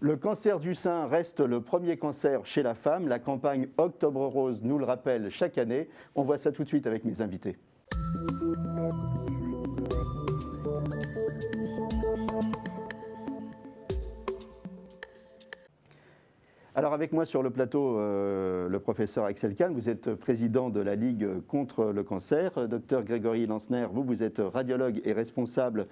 Le cancer du sein reste le premier cancer chez la femme. La campagne Octobre Rose nous le rappelle chaque année. On voit ça tout de suite avec mes invités. Alors avec moi sur le plateau, le professeur Axel Kahn, vous êtes président de la Ligue contre le cancer. Docteur Grégory Lansner, vous êtes radiologue et responsable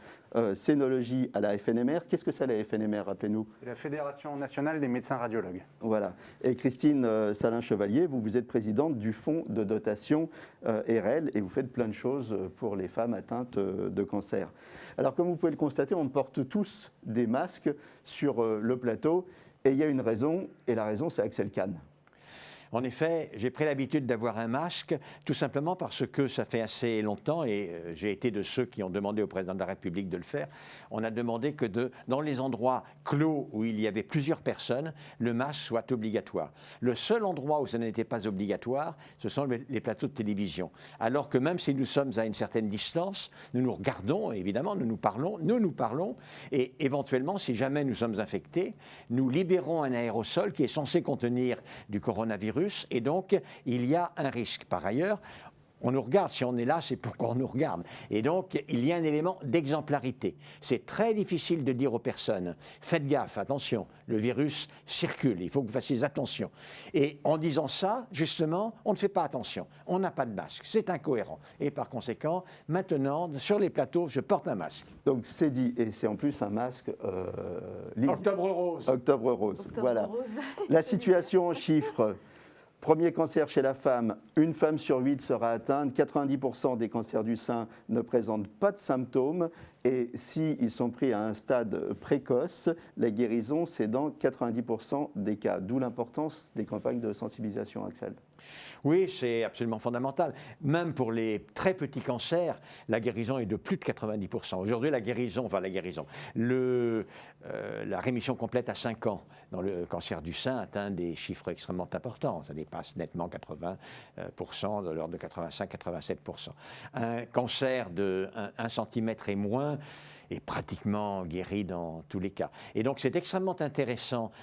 scénologie à la FNMR. Qu'est-ce que c'est la FNMR, rappelez-nous? C'est la Fédération nationale des médecins radiologues. Voilà. Et Christine Salin-Chevalier, vous êtes présidente du fonds de dotation RL et vous faites plein de choses pour les femmes atteintes de cancer. Alors comme vous pouvez le constater, on porte tous des masques sur le plateau. Et il y a une raison, et la raison, c'est Axel Kahn. En effet, j'ai pris l'habitude d'avoir un masque, tout simplement parce que ça fait assez longtemps, et j'ai été de ceux qui ont demandé au président de la République de le faire. On a demandé que dans les endroits clos où il y avait plusieurs personnes, le masque soit obligatoire. Le seul endroit où ça n'était pas obligatoire, ce sont les plateaux de télévision. Alors que même si nous sommes à une certaine distance, nous nous regardons, évidemment, nous nous parlons, et éventuellement, si jamais nous sommes infectés, nous libérons un aérosol qui est censé contenir du coronavirus. Et donc, il y a un risque. Par ailleurs, on nous regarde, si on est là, c'est pourquoi on nous regarde. Et donc, il y a un élément d'exemplarité. C'est très difficile de dire aux personnes, faites gaffe, attention, le virus circule, il faut que vous fassiez attention. Et en disant ça, justement, on ne fait pas attention. On n'a pas de masque, c'est incohérent. Et par conséquent, maintenant, sur les plateaux, je porte un masque. Donc c'est dit, et c'est en plus un masque libre. Octobre Rose. Octobre Rose, voilà. Rose. La situation en chiffres. Premier cancer chez la femme, une femme sur 8 sera atteinte, 90% des cancers du sein ne présentent pas de symptômes et s'ils sont pris à un stade précoce, la guérison c'est dans 90% des cas, d'où l'importance des campagnes de sensibilisation, Axel. Oui, c'est absolument fondamental. Même pour les très petits cancers, la guérison est de plus de 90%. Aujourd'hui, la rémission complète à 5 ans dans le cancer du sein atteint des chiffres extrêmement importants. Ça dépasse nettement 80%, de l'ordre de 85-87%. Un cancer de 1 cm et moins est pratiquement guéri dans tous les cas. Et donc c'est extrêmement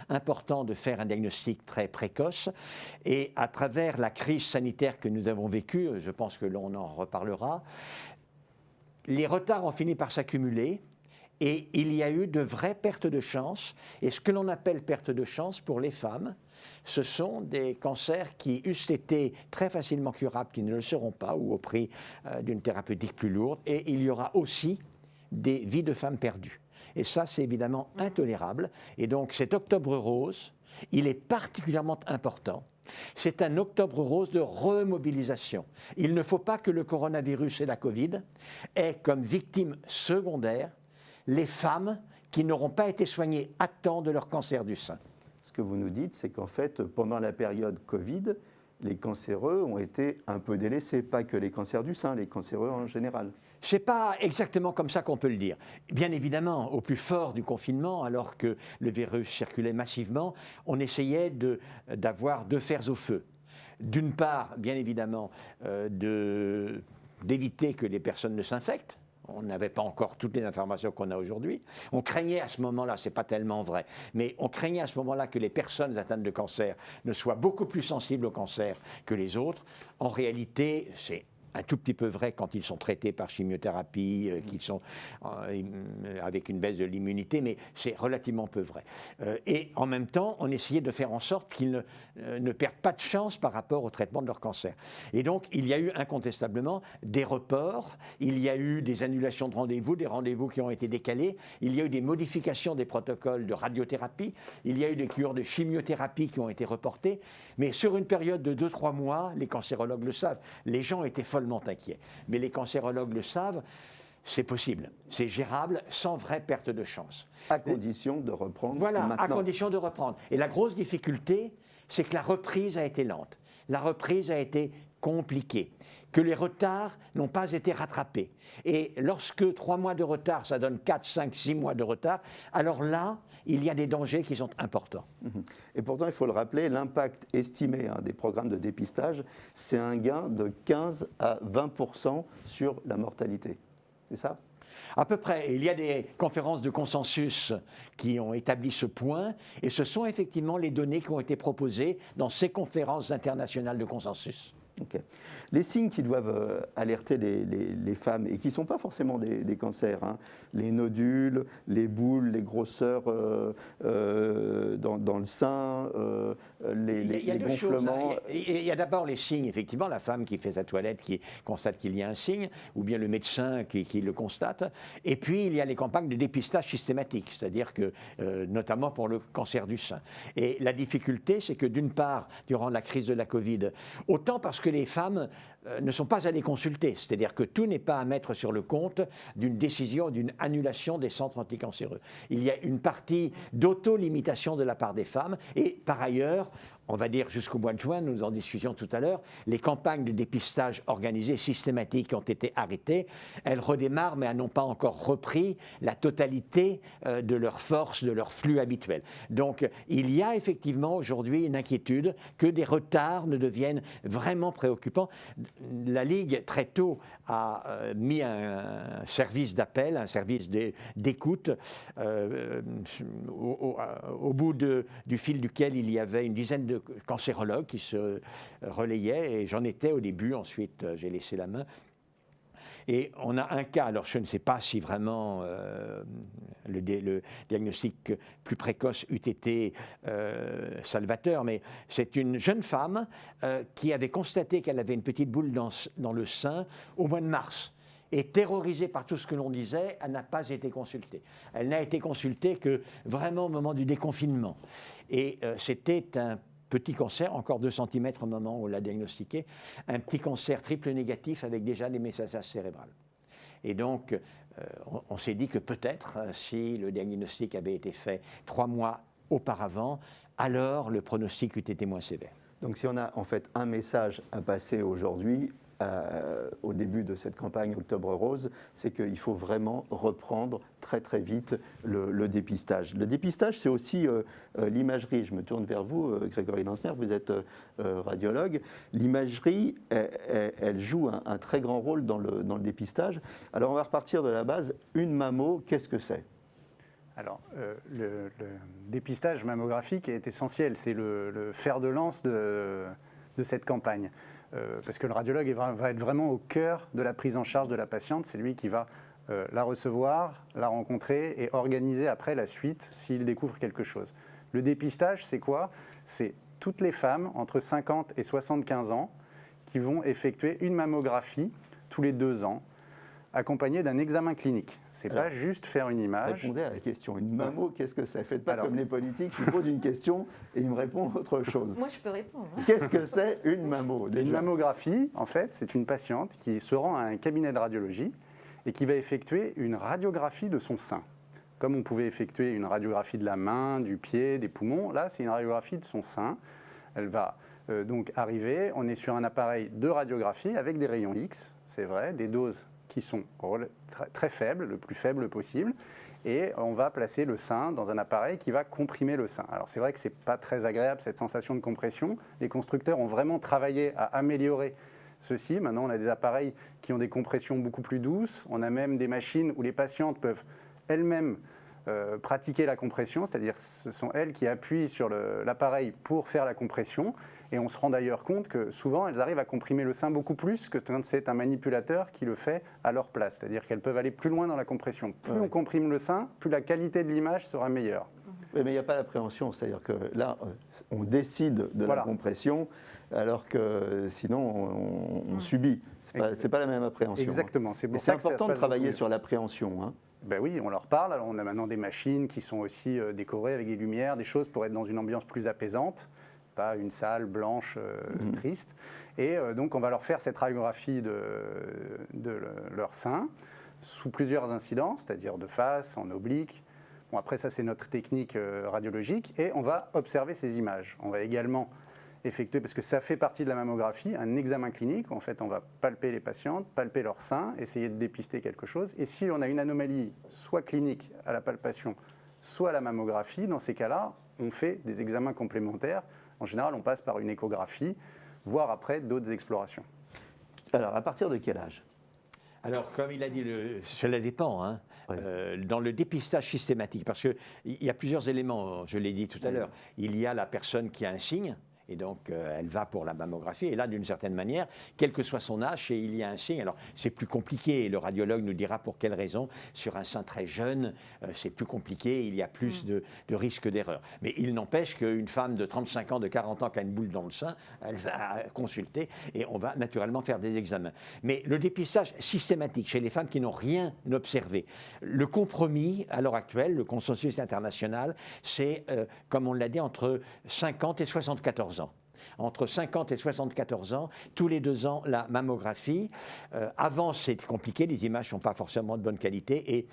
important de faire un diagnostic très précoce et à travers la crise sanitaire que nous avons vécue, je pense que l'on en reparlera, les retards ont fini par s'accumuler et il y a eu de vraies pertes de chance. Et ce que l'on appelle perte de chance pour les femmes, ce sont des cancers qui eussent été très facilement curables, qui ne le seront pas, ou au prix d'une thérapeutique plus lourde. Et il y aura aussi des vies de femmes perdues. Et ça, c'est évidemment intolérable. Et donc, cet Octobre Rose, il est particulièrement important. C'est un Octobre Rose de remobilisation. Il ne faut pas que le coronavirus et la Covid aient comme victimes secondaires les femmes qui n'auront pas été soignées à temps de leur cancer du sein. Ce que vous nous dites, c'est qu'en fait, pendant la période Covid, les cancéreux ont été un peu délaissés, pas que les cancers du sein, les cancéreux en général. Ce n'est pas exactement comme ça qu'on peut le dire. Bien évidemment, au plus fort du confinement, alors que le virus circulait massivement, on essayait d'avoir deux fers au feu. D'une part, bien évidemment, d'éviter que les personnes ne s'infectent. On n'avait pas encore toutes les informations qu'on a aujourd'hui. On craignait à ce moment-là, ce n'est pas tellement vrai, mais on craignait à ce moment-là que les personnes atteintes de cancer ne soient beaucoup plus sensibles au cancer que les autres. En réalité, c'est un tout petit peu vrai quand ils sont traités par chimiothérapie, qu'ils sont avec une baisse de l'immunité, mais c'est relativement peu vrai. Et en même temps, on essayait de faire en sorte qu'ils ne perdent pas de chance par rapport au traitement de leur cancer. Et donc, il y a eu incontestablement des reports, il y a eu des annulations de rendez-vous, des rendez-vous qui ont été décalés, il y a eu des modifications des protocoles de radiothérapie, il y a eu des cures de chimiothérapie qui ont été reportées, mais sur une période de 2-3 mois, les cancérologues le savent, les gens étaient follement inquiets. Mais les cancérologues le savent, c'est possible, c'est gérable sans vraie perte de chance. À condition de reprendre voilà, maintenant. À condition de reprendre. Et la grosse difficulté, c'est que la reprise a été lente. La reprise a été compliquée. Que les retards n'ont pas été rattrapés. Et lorsque 3 mois de retard, ça donne 4, 5, 6 mois de retard, alors là, il y a des dangers qui sont importants. Et pourtant, il faut le rappeler, l'impact estimé des programmes de dépistage, c'est un gain de 15 à 20% sur la mortalité. C'est ça ? À peu près. Il y a des conférences de consensus qui ont établi ce point, et ce sont effectivement les données qui ont été proposées dans ces conférences internationales de consensus. Okay. Les signes qui doivent alerter les femmes, et qui ne sont pas forcément des cancers, hein, les nodules, les boules, les grosseurs dans le sein, les gonflements. Il y a d'abord les signes, effectivement, la femme qui fait sa toilette, qui constate qu'il y a un signe, ou bien le médecin qui le constate. Et puis, il y a les campagnes de dépistage systématique, c'est-à-dire que, notamment pour le cancer du sein. Et la difficulté, c'est que d'une part, durant la crise de la Covid, autant parce que les femmes ne sont pas allées consulter, c'est-à-dire que tout n'est pas à mettre sur le compte d'une décision, d'une annulation des centres anticancéreux. Il y a une partie d'auto-limitation de la part des femmes, et par ailleurs, on va dire jusqu'au mois de juin, nous en discutions tout à l'heure, les campagnes de dépistage organisées systématiques ont été arrêtées. Elles redémarrent, mais elles n'ont pas encore repris la totalité de leur force, de leur flux habituel. Donc, il y a effectivement aujourd'hui une inquiétude que des retards ne deviennent vraiment préoccupants. La Ligue, très tôt, a mis un service d'appel, un service d'écoute, au bout du fil duquel il y avait une dizaine de cancérologues qui se relayaient, et j'en étais au début, ensuite j'ai laissé la main. Et on a un cas, alors je ne sais pas si vraiment le diagnostic plus précoce eût été salvateur, mais c'est une jeune femme qui avait constaté qu'elle avait une petite boule dans le sein au mois de mars. Et terrorisée par tout ce que l'on disait, elle n'a pas été consultée. Elle n'a été consultée que vraiment au moment du déconfinement. Et c'était un petit cancer, encore 2 cm au moment où on l'a diagnostiqué, un petit cancer triple négatif avec déjà des métastases cérébrales. Et donc, on s'est dit que peut-être, si le diagnostic avait été fait 3 mois auparavant, alors le pronostic eût été moins sévère. Donc si on a en fait un message à passer aujourd'hui, au début de cette campagne Octobre Rose, c'est qu'il faut vraiment reprendre très très vite le dépistage. Le dépistage, c'est aussi l'imagerie. Je me tourne vers vous, Grégory Lansner, vous êtes radiologue. L'imagerie, elle joue un très grand rôle dans le dépistage. Alors on va repartir de la base. Une mammo, qu'est-ce que c'est ? Alors, le dépistage mammographique est essentiel. C'est le fer de lance de cette campagne. Parce que le radiologue va être vraiment au cœur de la prise en charge de la patiente. C'est lui qui va la recevoir, la rencontrer et organiser après la suite s'il découvre quelque chose. Le dépistage, c'est quoi ? C'est toutes les femmes entre 50 et 75 ans qui vont effectuer une mammographie tous les 2 ans, accompagné d'un examen clinique. C'est pas juste faire une image. Répondez à la question. Une mammo, qu'est-ce que c'est ? Faites pas comme les politiques, ils posent une question et ils me répondent autre chose. Moi, je peux répondre. Qu'est-ce que c'est une mammo déjà ? Une mammographie, en fait, c'est une patiente qui se rend à un cabinet de radiologie et qui va effectuer une radiographie de son sein. Comme on pouvait effectuer une radiographie de la main, du pied, des poumons, là, c'est une radiographie de son sein. Elle va donc arriver, on est sur un appareil de radiographie avec des rayons X, c'est vrai, des doses qui sont très faibles, le plus faible possible, et on va placer le sein dans un appareil qui va comprimer le sein. Alors c'est vrai que ce n'est pas très agréable cette sensation de compression. Les constructeurs ont vraiment travaillé à améliorer ceci. Maintenant on a des appareils qui ont des compressions beaucoup plus douces, on a même des machines où les patientes peuvent elles-mêmes pratiquer la compression, c'est-à-dire ce sont elles qui appuient sur l'appareil pour faire la compression. Et on se rend d'ailleurs compte que souvent, elles arrivent à comprimer le sein beaucoup plus que quand c'est un manipulateur qui le fait à leur place. C'est-à-dire qu'elles peuvent aller plus loin dans la compression. Plus on comprime le sein, plus la qualité de l'image sera meilleure. Oui, mais il n'y a pas l'appréhension. C'est-à-dire que là, on décide de la compression, alors que sinon, on subit. Ce n'est pas la même appréhension. Exactement. C'est important de travailler sur l'appréhension. Hein. Ben oui, on leur parle. Alors, on a maintenant des machines qui sont aussi décorées avec des lumières, des choses pour être dans une ambiance plus apaisante. Pas une salle blanche triste. Et donc, on va leur faire cette radiographie de leur sein sous plusieurs incidences, c'est-à-dire de face, en oblique. Bon, après, ça, c'est notre technique radiologique. Et on va observer ces images. On va également effectuer, parce que ça fait partie de la mammographie, un examen clinique. En fait, on va palper les patientes, palper leur sein, essayer de dépister quelque chose. Et si on a une anomalie, soit clinique à la palpation, soit à la mammographie, dans ces cas-là, on fait des examens complémentaires. En général, on passe par une échographie, voire après d'autres explorations. Alors, à partir de quel âge ? Alors, comme il a dit, cela dépend. Hein. Oui. Dans le dépistage systématique, parce qu'il y a plusieurs éléments, je l'ai dit tout à l'heure. Il y a la personne qui a un signe, et donc elle va pour la mammographie. Et là, d'une certaine manière, quel que soit son âge, il y a un signe. Alors, c'est plus compliqué. Le radiologue nous dira pour quelle raison. Sur un sein très jeune, c'est plus compliqué. Il y a plus de risque d'erreur. Mais il n'empêche qu'une femme de 35 ans, de 40 ans qui a une boule dans le sein, elle va consulter et on va naturellement faire des examens. Mais le dépistage systématique chez les femmes qui n'ont rien observé, le compromis, à l'heure actuelle, le consensus international, c'est, comme on l'a dit, entre 50 et 74 ans. Entre 50 et 74 ans, tous les 2 ans, la mammographie. Avant, c'était compliqué, les images ne sont pas forcément de bonne qualité. Et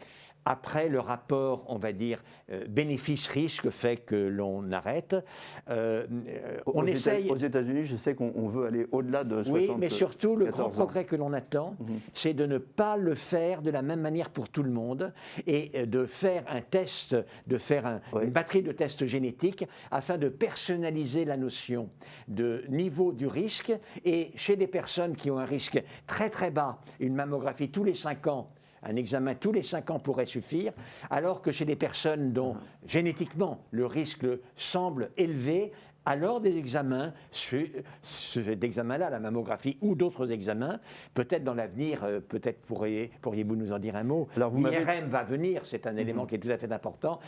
après, le rapport, on va dire, bénéfice-risque fait que l'on arrête. On essaye... Aux États-Unis, je sais qu'on veut aller au-delà de 74 ans. Oui, mais surtout, le grand progrès que l'on attend, c'est de ne pas le faire de la même manière pour tout le monde et de faire un test, de faire une batterie de tests génétiques afin de personnaliser la notion de niveau du risque. Et chez des personnes qui ont un risque très très bas, une mammographie tous les 5 ans, un examen tous les 5 ans pourrait suffire, alors que chez des personnes dont génétiquement le risque semble élevé, alors des examens, cet examen-là, la mammographie ou d'autres examens, peut-être dans l'avenir, peut-être pourriez-vous nous en dire un mot. L'IRM va venir, c'est un élément qui est tout à fait important.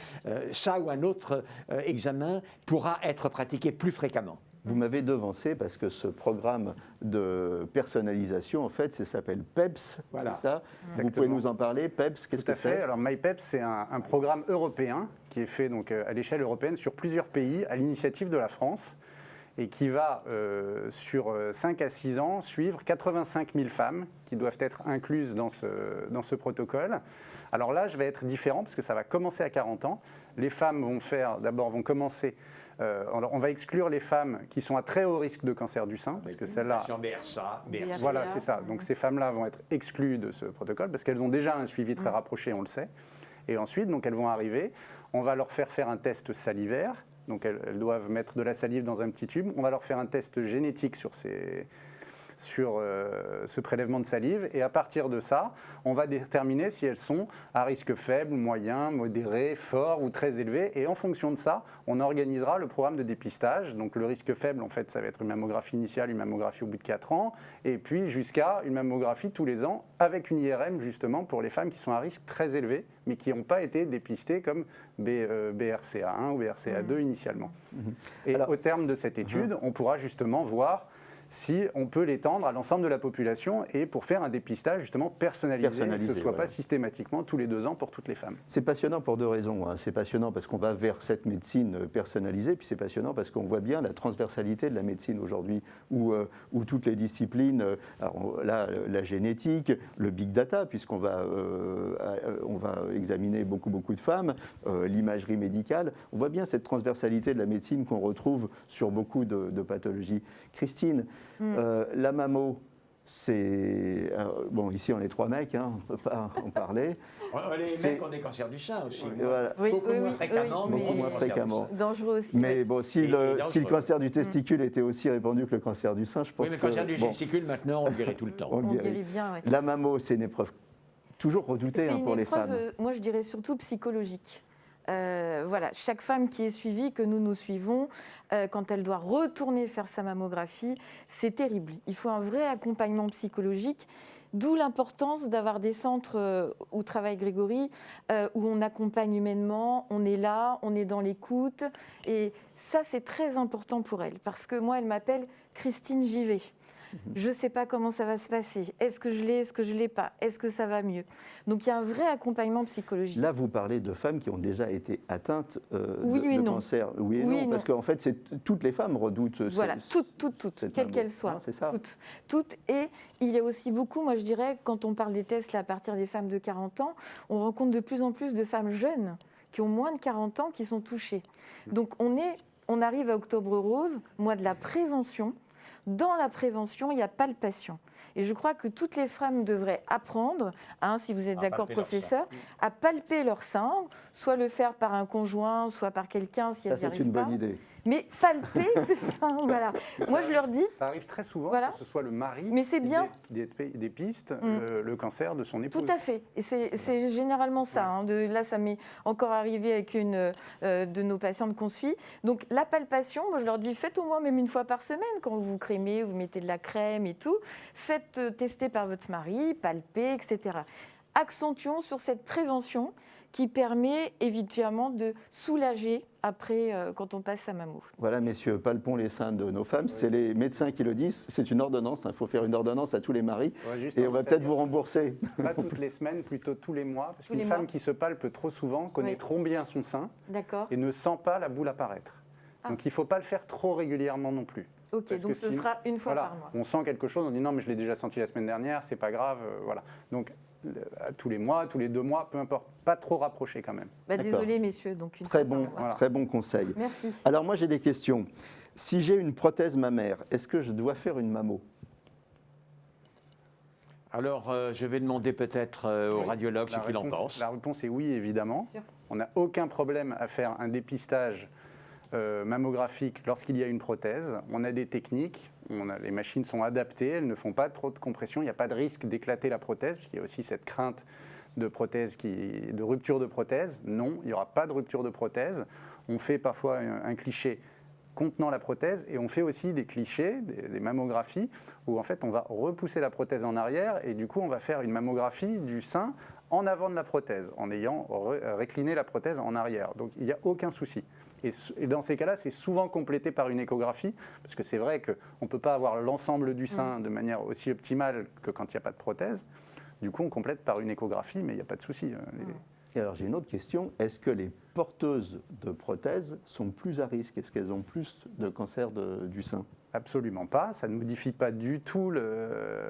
Ça ou un autre examen pourra être pratiqué plus fréquemment. Vous m'avez devancé parce que ce programme de personnalisation, en fait, ça s'appelle PEPS. Voilà, c'est ça. exactement. Vous pouvez nous en parler, PEPS, qu'est-ce que c'est? Alors MyPEPS, c'est un programme européen qui est fait donc, à l'échelle européenne sur plusieurs pays à l'initiative de la France et qui va, sur 5 à 6 ans, suivre 85 000 femmes qui doivent être incluses dans ce protocole. Alors l'âge va être différent parce que ça va commencer à 40 ans. Les femmes vont commencer... on va exclure les femmes qui sont à très haut risque de cancer du sein, parce que celles-là... BRCA. Voilà, c'est ça. Donc ces femmes-là vont être exclues de ce protocole, parce qu'elles ont déjà un suivi très rapproché, on le sait. Et ensuite, donc, elles vont arriver, on va leur faire un test salivaire, donc elles doivent mettre de la salive dans un petit tube, on va leur faire un test génétique sur ce prélèvement de salive, et à partir de ça, on va déterminer si elles sont à risque faible, moyen, modéré, fort ou très élevé, et en fonction de ça, on organisera le programme de dépistage. Donc le risque faible, en fait, ça va être une mammographie initiale, une mammographie au bout de 4 ans, et puis jusqu'à une mammographie tous les ans, avec une IRM justement pour les femmes qui sont à risque très élevé, mais qui n'ont pas été dépistées comme BRCA1 ou BRCA2 initialement. Et au terme de cette étude, on pourra justement voir si on peut l'étendre à l'ensemble de la population et pour faire un dépistage justement personnalisé que ce ne soit pas systématiquement tous les 2 ans pour toutes les femmes. C'est passionnant pour 2 raisons. Hein. C'est passionnant parce qu'on va vers cette médecine personnalisée, puis c'est passionnant parce qu'on voit bien la transversalité de la médecine aujourd'hui, où toutes les disciplines, alors là, la génétique, le big data, puisqu'on va, on va examiner beaucoup de femmes, l'imagerie médicale, on voit bien cette transversalité de la médecine qu'on retrouve sur beaucoup de pathologies. Christine, la mammo, c'est... Bon, ici on est 3 mecs, hein, on ne peut pas en parler. Les mecs ont des cancers du sein aussi. Voilà. Beaucoup moins fréquemment. Beaucoup moins fréquemment. Dangereux aussi. Mais bon, si le cancer du testicule était aussi répandu que le cancer du sein, je pense que... Oui, mais le cancer du testicule, maintenant, on le guérit tout le temps. On le guérit bien, oui. La mammo, c'est une épreuve toujours redoutée pour les femmes. Moi, je dirais surtout psychologique. Voilà, chaque femme qui est suivie, que nous suivons, quand elle doit retourner faire sa mammographie, c'est terrible. Il faut un vrai accompagnement psychologique, d'où l'importance d'avoir des centres où travaille Grégory, où on accompagne humainement, on est là, on est dans l'écoute. Et ça, c'est très important pour elle, parce que moi, elle m'appelle Christine, j'y vais. Je ne sais pas comment ça va se passer. Est-ce que je l'ai, est-ce que je ne l'ai pas? Est-ce que ça va mieux? Donc il y a un vrai accompagnement psychologique. Là, vous parlez de femmes qui ont déjà été atteintes de cancer. Oui et non, parce qu'en fait, toutes les femmes redoutent... Voilà, toutes, quelles qu'elles soient. C'est ça. Toutes. Et il y a aussi beaucoup, moi je dirais, quand on parle des tests là, à partir des femmes de 40 ans, on rencontre de plus en plus de femmes jeunes qui ont moins de 40 ans qui sont touchées. Donc on arrive à Octobre Rose, mois de la prévention, dans la prévention, il y a palpation. Et je crois que toutes les femmes devraient apprendre, si vous êtes d'accord, professeur, à palper leur sein, soit le faire par un conjoint, soit par quelqu'un si elles n'y Ça, c'est arrivent une pas. bonne idée. Mais palper ces seins, voilà. Moi, je leur dis... Ça arrive très souvent Voilà. que ce soit le mari Mais c'est bien. des pistes le cancer de son épouse. Tout à fait. Et c'est généralement ça. Là, ça m'est encore arrivé avec une de nos patientes qu'on suit. Donc, la palpation, moi, je leur dis, faites au moins même une fois par semaine quand vous vous crémez, vous mettez de la crème et tout. Faites tester par votre mari, palpez, etc. Accentuons sur cette prévention qui permet évidemment de soulager après quand on passe sa mammo. Voilà, messieurs, palpons les seins de nos femmes. C'est les médecins qui le disent. C'est une ordonnance. Il faut faire une ordonnance à tous les maris. Et on va peut-être vous rembourser. Pas toutes les semaines, plutôt tous les mois. Parce qu'une les femme mois. qui se palpe trop souvent connaît trop bien son sein et ne sent pas la boule apparaître. Donc il ne faut pas le faire trop régulièrement non plus. Ok, donc ce sera une fois par mois. On sent quelque chose, on dit non mais je l'ai déjà senti la semaine dernière, c'est pas grave, voilà. Donc tous les mois, tous les 2 mois, peu importe, pas trop rapproché quand même. Désolé messieurs, donc une Très fois bon, par mois. très bon conseil. Merci. Alors moi j'ai des questions. Si j'ai une prothèse mammaire, est-ce que je dois faire une mammo? Alors, je vais demander peut-être au radiologue ce qu'il en pense. La réponse est oui, évidemment. Bien sûr. On n'a aucun problème à faire un dépistage mammographique lorsqu'il y a une prothèse. On a des techniques, les machines sont adaptées, elles ne font pas trop de compression, il n'y a pas de risque d'éclater la prothèse, puisqu'il y a aussi cette crainte de rupture de prothèse. Non, il n'y aura pas de rupture de prothèse. On fait parfois un cliché contenant la prothèse et on fait aussi des clichés, des mammographies, où en fait on va repousser la prothèse en arrière et du coup on va faire une mammographie du sein en avant de la prothèse, en ayant récliné la prothèse en arrière. Donc il n'y a aucun souci. Et dans ces cas-là, c'est souvent complété par une échographie, parce que c'est vrai qu'on ne peut pas avoir l'ensemble du sein de manière aussi optimale que quand il n'y a pas de prothèse. Du coup, on complète par une échographie, mais il n'y a pas de souci. Et alors j'ai une autre question. Est-ce que les porteuses de prothèses sont plus à risque? Est-ce qu'elles ont plus de cancer du sein? Absolument pas, ça ne modifie pas du tout,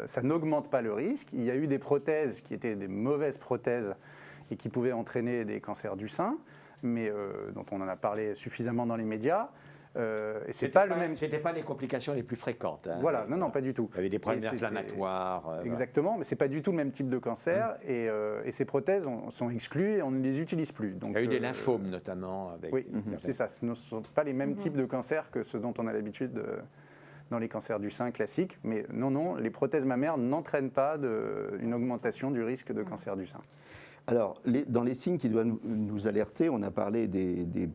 ça n'augmente pas le risque. Il y a eu des prothèses qui étaient des mauvaises prothèses et qui pouvaient entraîner des cancers du sein, mais dont on en a parlé suffisamment dans les médias. Et C'était pas les complications les plus fréquentes. Hein. Voilà, non, pas du tout. Il y avait des problèmes inflammatoires. Exactement, mais ce n'est pas du tout le même type de cancer. Et ces prothèses sont exclues et on ne les utilise plus. Donc, il y a eu des lymphomes notamment. Oui, c'est ça. Ce ne sont pas les mêmes types de cancers que ceux dont on a l'habitude dans les cancers du sein classiques. Mais non, les prothèses mammaires n'entraînent pas une augmentation du risque de cancer du sein. Alors, dans les signes qui doivent nous alerter, on a parlé des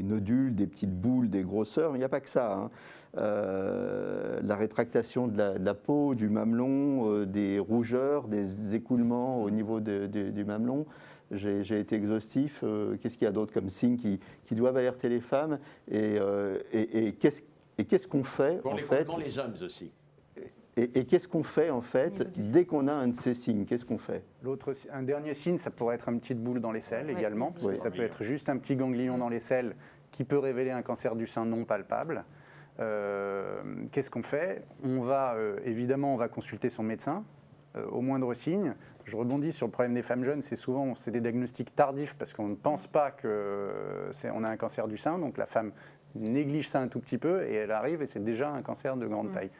nodules, des petites boules, des grosseurs, mais il n'y a pas que ça. Hein. La rétractation de la peau, du mamelon, des rougeurs, des écoulements au niveau du mamelon. J'ai été exhaustif. Qu'est-ce qu'il y a d'autre comme signes qui doivent alerter les femmes? Et qu'est-ce qu'on fait Pour l'écoulement, les hommes aussi. Et qu'est-ce qu'on fait en fait dès qu'on a un de ces signes? Qu'est-ce qu'on fait? Un dernier signe, ça pourrait être une petite boule dans les selles également, parce que ça peut être juste un petit ganglion dans les selles qui peut révéler un cancer du sein non palpable. Qu'est-ce qu'on fait? Évidemment, on va consulter son médecin au moindre signe. Je rebondis sur le problème des femmes jeunes, c'est des diagnostics tardifs parce qu'on ne pense pas qu'on a un cancer du sein, donc la femme néglige ça un tout petit peu et elle arrive et c'est déjà un cancer de grande taille.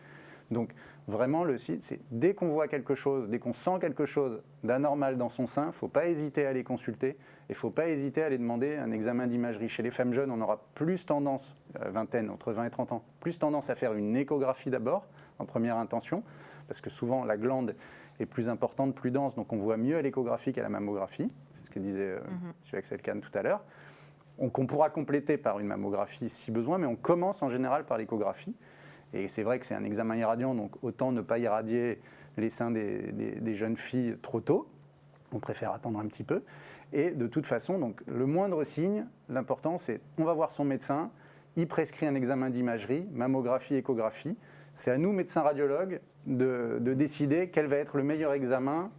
Donc vraiment, le site, c'est dès qu'on voit quelque chose, dès qu'on sent quelque chose d'anormal dans son sein, il ne faut pas hésiter à aller consulter et il ne faut pas hésiter à aller demander un examen d'imagerie. Chez les femmes jeunes, on aura plus tendance, vingtaine, entre 20 et 30 ans, plus tendance à faire une échographie d'abord, en première intention, parce que souvent la glande est plus importante, plus dense, donc on voit mieux à l'échographie qu'à la mammographie. C'est ce que disait M. Axel Kahn tout à l'heure. Qu'on pourra compléter par une mammographie si besoin, mais on commence en général par l'échographie. Et c'est vrai que c'est un examen irradiant, donc autant ne pas irradier les seins des jeunes filles trop tôt. On préfère attendre un petit peu. Et de toute façon, donc, le moindre signe, l'important c'est on va voir son médecin, il prescrit un examen d'imagerie, mammographie, échographie. C'est à nous, médecins radiologues, de décider quel va être le meilleur examen,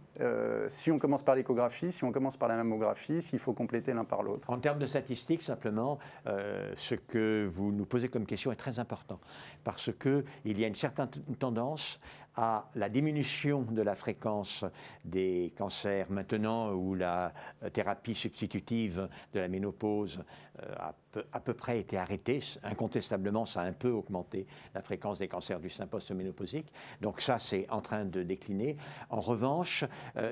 si on commence par l'échographie, si on commence par la mammographie, s'il faut compléter l'un par l'autre. En termes de statistiques, simplement, ce que vous nous posez comme question est très important, parce qu'il y a une certaine tendance à la diminution de la fréquence des cancers maintenant où la thérapie substitutive de la ménopause a à peu près été arrêtée. Incontestablement, ça a un peu augmenté la fréquence des cancers du sein post-ménopausique. Donc ça, c'est en train de décliner. En revanche,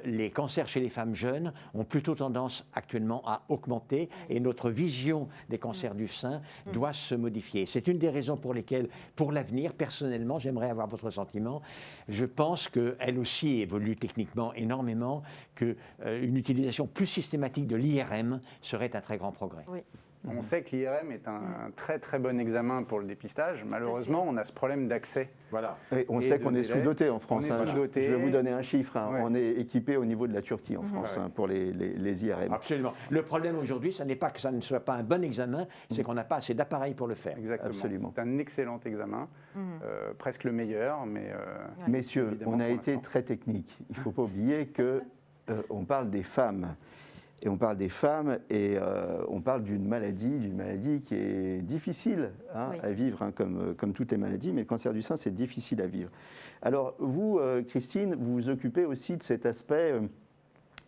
les cancers chez les femmes jeunes ont plutôt tendance actuellement à augmenter et notre vision des cancers du sein doit se modifier. C'est une des raisons pour lesquelles, pour l'avenir, personnellement, j'aimerais avoir votre sentiment. Je pense qu'elle aussi évolue techniquement énormément, qu'une utilisation plus systématique de l'IRM serait un très grand progrès. Oui. On sait que l'IRM est un très très bon examen pour le dépistage. Malheureusement, on a ce problème d'accès. Voilà. Et on sait qu'on est sous-doté en France. On est sous-doté. Je vais vous donner un chiffre. Ouais. On est équipé au niveau de la Turquie en France pour les IRM. Absolument. Le problème aujourd'hui, ce n'est pas que ça ne soit pas un bon examen, c'est qu'on n'a pas assez d'appareils pour le faire. Exactement. Absolument. C'est un excellent examen, presque le meilleur, mais Messieurs, évidemment, on a pour été l'instant. très technique. Il ne faut pas oublier que on parle des femmes. Et on parle des femmes et on parle d'une maladie qui est difficile à vivre, comme toutes les maladies, mais le cancer du sein, c'est difficile à vivre. Alors vous, Christine, vous vous occupez aussi de cet aspect,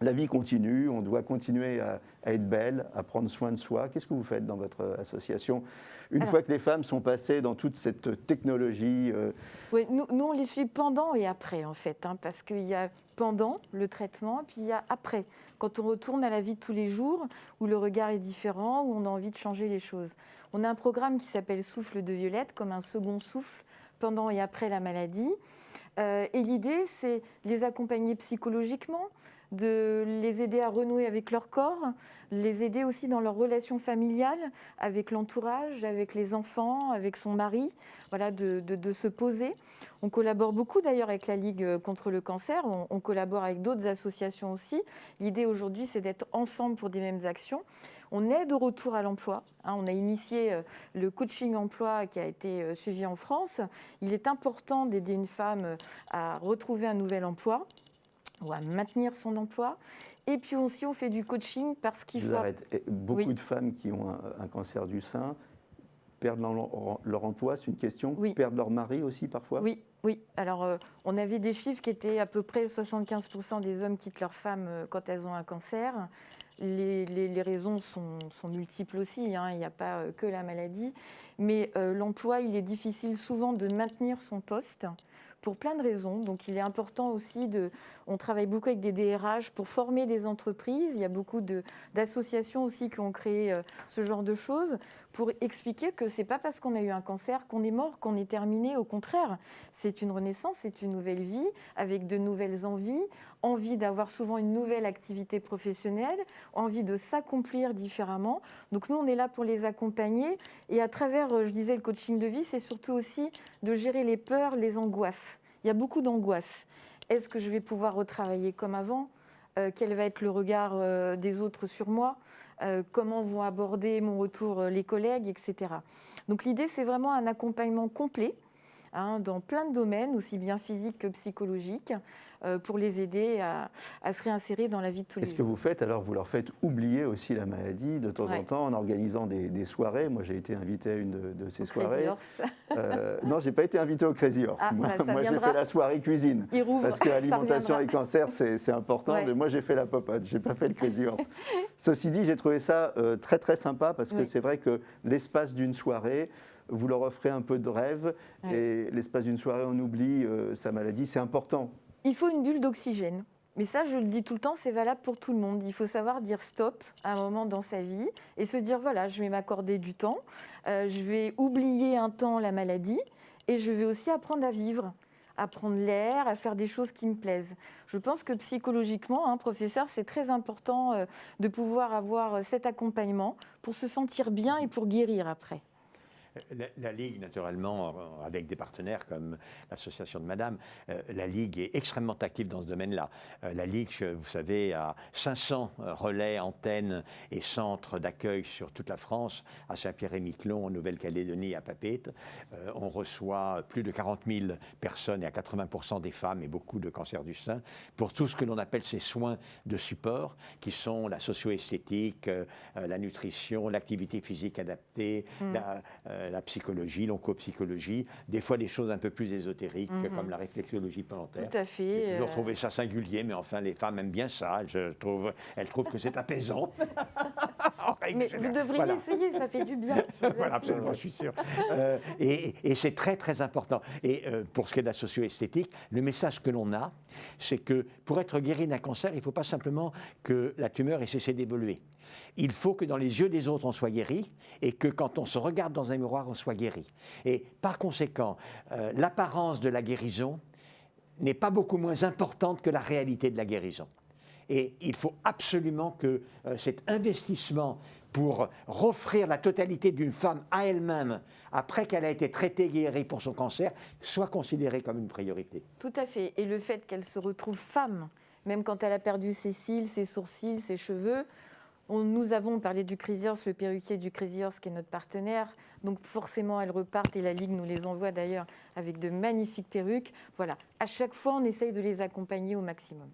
la vie continue, on doit continuer à être belle, à prendre soin de soi. Qu'est-ce que vous faites dans votre association une fois que les femmes sont passées dans toute cette technologie Oui, nous, on les suit pendant et après, en fait, parce qu'il y a pendant le traitement, puis il y a après, quand on retourne à la vie de tous les jours, où le regard est différent, où on a envie de changer les choses. On a un programme qui s'appelle Souffle de Violette, comme un second souffle pendant et après la maladie. Et l'idée, c'est de les accompagner psychologiquement, de les aider à renouer avec leur corps, les aider aussi dans leur relation familiale, avec l'entourage, avec les enfants, avec son mari, voilà, de se poser. On collabore beaucoup d'ailleurs avec la Ligue contre le cancer, on collabore avec d'autres associations aussi. L'idée aujourd'hui, c'est d'être ensemble pour des mêmes actions. On aide au retour à l'emploi. On a initié le coaching emploi qui a été suivi en France. Il est important d'aider une femme à retrouver un nouvel emploi ou à maintenir son emploi. Et puis aussi, on fait du coaching parce qu'il faut... Beaucoup de femmes qui ont un cancer du sein perdent leur emploi, c'est une question. Perdent leur mari aussi parfois. Oui. Alors, on avait des chiffres qui étaient à peu près 75% des hommes quittent leur femme quand elles ont un cancer. Les raisons sont multiples aussi, il n'y a pas que la maladie. Mais l'emploi, il est difficile souvent de maintenir son poste pour plein de raisons. Donc, il est important aussi on travaille beaucoup avec des DRH pour former des entreprises. Il y a beaucoup d'associations aussi qui ont créé ce genre de choses pour expliquer que ce n'est pas parce qu'on a eu un cancer qu'on est mort, qu'on est terminé. Au contraire, c'est une renaissance, c'est une nouvelle vie avec de nouvelles envie d'avoir souvent une nouvelle activité professionnelle, envie de s'accomplir différemment. Donc, nous, on est là pour les accompagner. Et à travers, je disais, le coaching de vie, c'est surtout aussi de gérer les peurs, les angoisses. Il y a beaucoup d'angoisses. Est-ce que je vais pouvoir retravailler comme avant ? Quel va être le regard des autres sur moi ? Comment vont aborder mon retour les collègues, etc. Donc l'idée, c'est vraiment un accompagnement complet dans plein de domaines, aussi bien physiques que psychologiques, pour les aider à se réinsérer dans la vie de tous les jours. Est-ce que vous faites, alors vous leur faites oublier aussi la maladie de temps en temps en organisant des soirées. Moi, j'ai été invité à une de ces soirées. Non, je n'ai pas été invité au Crazy Horse. Moi, j'ai fait la soirée cuisine. Parce que l'alimentation et le cancer, c'est important. Mais moi, j'ai fait la popote. Je n'ai pas fait le Crazy Horse. Ceci dit, j'ai trouvé ça très, très sympa parce que c'est vrai que l'espace d'une soirée, vous leur offrez un peu de rêve et l'espace d'une soirée, on oublie sa maladie. C'est important. Il faut une bulle d'oxygène. Mais ça, je le dis tout le temps, c'est valable pour tout le monde. Il faut savoir dire stop à un moment dans sa vie et se dire, voilà, je vais m'accorder du temps, je vais oublier un temps la maladie et je vais aussi apprendre à vivre, à prendre l'air, à faire des choses qui me plaisent. Je pense que psychologiquement, professeur, c'est très important de pouvoir avoir cet accompagnement pour se sentir bien et pour guérir après. La Ligue, naturellement, avec des partenaires comme l'association de Madame, la Ligue est extrêmement active dans ce domaine-là. La Ligue, vous savez, a 500 relais, antennes et centres d'accueil sur toute la France, à Saint-Pierre-et-Miquelon, en Nouvelle-Calédonie, à Papeete. On reçoit plus de 40 000 personnes et à 80% des femmes et beaucoup de cancers du sein pour tout ce que l'on appelle ces soins de support, qui sont la socio-esthétique, la nutrition, l'activité physique adaptée, la psychologie, l'oncopsychologie, des fois des choses un peu plus ésotériques comme la réflexologie plantaire. Tout à fait. J'ai toujours trouvé ça singulier, mais enfin les femmes aiment bien ça. Elles trouvent que c'est apaisant. Mais vous devriez essayer, ça fait du bien. Voilà, absolument, je suis sûr. Et c'est très très important. Et pour ce qui est de la socio-esthétique, le message que l'on a, c'est que pour être guéri d'un cancer, il ne faut pas simplement que la tumeur ait cessé d'évoluer. Il faut que dans les yeux des autres, on soit guéri et que quand on se regarde dans un miroir, on soit guéri. Et par conséquent, l'apparence de la guérison n'est pas beaucoup moins importante que la réalité de la guérison. Et il faut absolument que cet investissement pour offrir la totalité d'une femme à elle-même, après qu'elle a été traitée, guérie pour son cancer, soit considéré comme une priorité. Tout à fait. Et le fait qu'elle se retrouve femme, même quand elle a perdu ses cils, ses sourcils, ses cheveux, nous avons parlé du Crazyhorse, le perruquier du Crazyhorse qui est notre partenaire. Donc forcément, elles repartent et la Ligue nous les envoie d'ailleurs avec de magnifiques perruques. Voilà, à chaque fois, on essaye de les accompagner au maximum.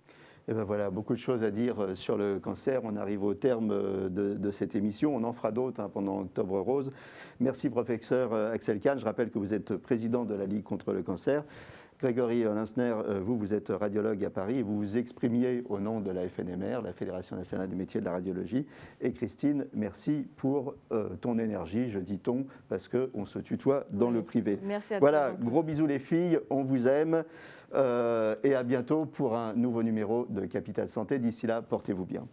Et ben voilà, beaucoup de choses à dire sur le cancer. On arrive au terme de cette émission. On en fera d'autres pendant Octobre Rose. Merci, professeur Axel Kahn. Je rappelle que vous êtes président de la Ligue contre le cancer. Grégory Linsner, vous êtes radiologue à Paris et vous vous exprimiez au nom de la FNMR, la Fédération nationale des métiers de la radiologie. Et Christine, merci pour ton énergie, je dis ton, parce qu'on se tutoie dans le privé. Merci à toi. Voilà, gros bisous les filles, on vous aime et à bientôt pour un nouveau numéro de Capital Santé. D'ici là, portez-vous bien.